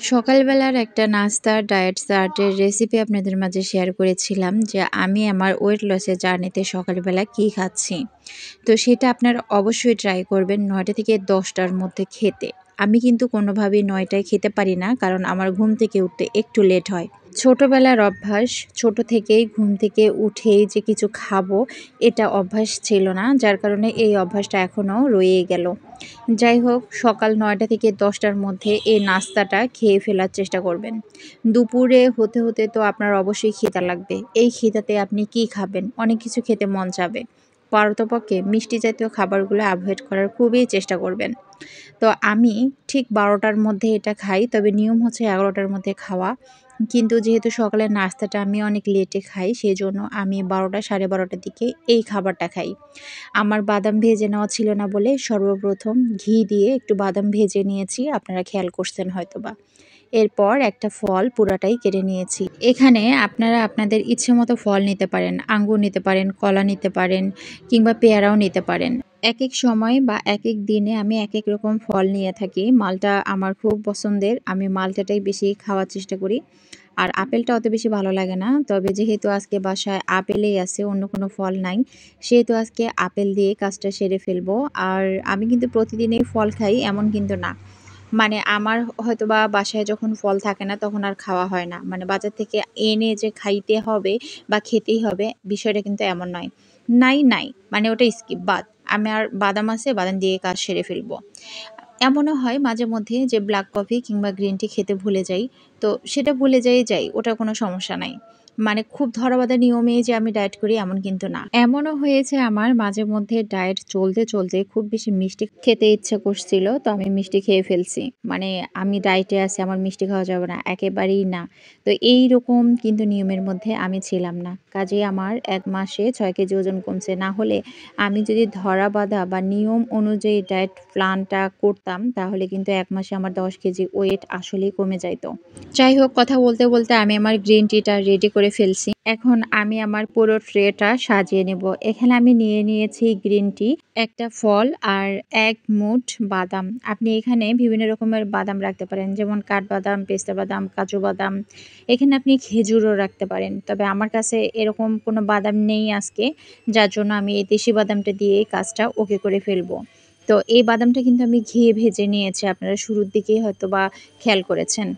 সকালবেলার একটা নাস্তার ডায়েট চার্টের রেসিপি আপনাদের মাঝে শেয়ার করেছিলাম যে আমি আমার ওয়েট লসের জার্নিতে সকালবেলা কি খাচ্ছি। তো সেটা আপনারা অবশ্যই ট্রাই করবেন ৯টা থেকে ১০টার মধ্যে খেতে। আমি কিন্তু কোনোভাবেই ৯টায় খেতে পারি না, কারণ আমার ঘুম থেকে উঠতে একটু লেট হয়। ছোটবেলার অভ্যাস, ছোট থেকেই ঘুম থেকে উঠেই যে কিছু খাবো এটা অভ্যাস ছিল না, যার কারণে এই অভ্যাসটা এখনও রয়েই গেল। যাই হোক, সকাল ৯টা থেকে ১০টার মধ্যে এই নাস্তাটা খেয়ে ফেলার চেষ্টা করবেন। দুপুরে হতে হতে তো আপনার অবশ্যই খিদা লাগবে। এই খিদাতে আপনি কি খাবেন? অনেক কিছু খেতে মন চাবে। পারতপক্ষে মিষ্টি জাতীয় খাবারগুলো অ্যাভয়েড করার খুবই চেষ্টা করবেন। তো আমি ঠিক ১২টার মধ্যে এটা খাই, তবে নিয়ম হচ্ছে ১১টার মধ্যে খাওয়া। কিন্তু যেহেতু সকালের নাস্তাটা আমি অনেক লেটে খাই, সেজন্য আমি ১২টা ১২:৩০টার দিকে এই খাবারটা খাই। আমার বাদাম ভেজে নেওয়া ছিল না বলে সর্বপ্রথম ঘি দিয়ে একটু বাদাম ভেজে নিয়েছি, আপনারা খেয়াল করছেন হয়তোবা। এরপর একটা ফল পুরাটাই কেটে নিয়েছি। এখানে আপনারা আপনাদের ইচ্ছে মতো ফল নিতে পারেন, আঙ্গুর নিতে পারেন, কলা নিতে পারেন, কিংবা পেয়ারাও নিতে পারেন। একেক সময় বা একেক দিনে আমি একেক রকম ফল নিয়ে থাকি। মালটা আমার খুব পছন্দের, আমি মালটাটাই বেশি খাওয়ার চেষ্টা করি। আর আপেলটা অত বেশি ভালো লাগে না। তবে যেহেতু আজকে বাসায় আপেলই আছে, অন্য কোনো ফল নাই, সেহেতু আজকে আপেল দিয়ে কাজটা সেরে ফেলবো। আর আমি কিন্তু প্রতিদিনই ফল খাই এমন কিন্তু না। মানে আমার হয়তোবা বাসায় যখন ফল থাকে না তখন আর খাওয়া হয় না। মানে বাজার থেকে এনে যে খাইতে হবে বা খেতেই হবে, বিষয়টা কিন্তু এমন নয়। নাই, মানে ওটা স্কিপ বাদ। আমার বাদাম আছে, বাদাম দিয়ে কাজ সেরে ফেলবো। এমনও হয় মাঝে মধ্যে যে ব্ল্যাক কফি কিংবা গ্রিন টি খেতে ভুলে যাই। তো সেটা ভুলে যাই, ওটা কোনো সমস্যা নাই। মানে খুব ধরাবাঁধা নিয়মেই যে আমি ডায়েট করি এমন কিন্তু না। এমনও হয়েছে আমার মাঝে মধ্যে ডায়েট চলতে খুব বেশি মিষ্টি খেতে ইচ্ছে করছিল, তো আমি মিষ্টি খেয়ে ফেলছি। মানে আমি ডায়েটে আছি, আমার মিষ্টি খাওয়া যাবে না, একেবারেই না। তো এইরকম কিন্তু নিয়মের মধ্যে আমি ছিলাম না। কাজেই আমার ১ মাসে ৬ কেজি ওজন কমছে। না হলে আমি যদি ধরাবাঁধা বা নিয়ম অনুযায়ী ডায়েট প্ল্যানটা করতাম, তাহলে কিন্তু ১ মাসে আমার ১০ কেজি ওয়েট আসলেই কমে যাইত। যাই হোক, কথা বলতে আমি আমার গ্রিন টিটা রেডি করে ফেলছি। এখন আমি আমার পুরো ট্রেটা সাজিয়ে নেব। এখানে আমি নিয়ে নিয়েছি গ্রিন টি, একটা ফল আর ১ মুঠ বাদাম। আপনি এখানে বিভিন্ন রকমের বাদাম রাখতে পারেন, যেমন কাঠবাদাম, পেস্তা বাদাম, কাজু বাদাম। এখানে আপনি খেজুরও রাখতে পারেন। তবে আমার কাছে এরকম কোনো বাদাম নেই আজকে, যার জন্য আমি এই দেশি বাদামটা দিয়েই কাজটা ওকে করে ফেলবো। তো এই বাদামটা কিন্তু আমি ঘিয়ে ভেজে নিয়েছি, আপনারা শুরুর দিকেই হয়তোবা খেয়াল করেছেন।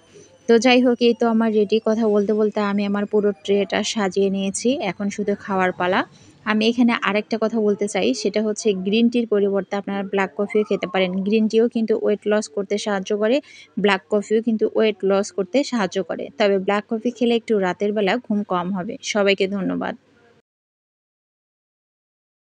তো যাই হোক, এই তো আমার রেডি। কথা বলতে আমি আমার পুরো ট্রেটা সাজিয়ে নিয়েছি। এখন শুধু খাওয়ার পালা। আমি এখানে আরেকটা কথা বলতে চাই, সেটা হচ্ছে গ্রিন টির পরিবর্তে আপনারা ব্ল্যাক কফিও খেতে পারেন। গ্রিন টিও কিন্তু ওয়েট লস করতে সাহায্য করে, ব্ল্যাক কফিও কিন্তু ওয়েট লস করতে সাহায্য করে। তবে ব্ল্যাক কফি খেলে একটু রাতের বেলা ঘুম কম হবে। সবাইকে ধন্যবাদ।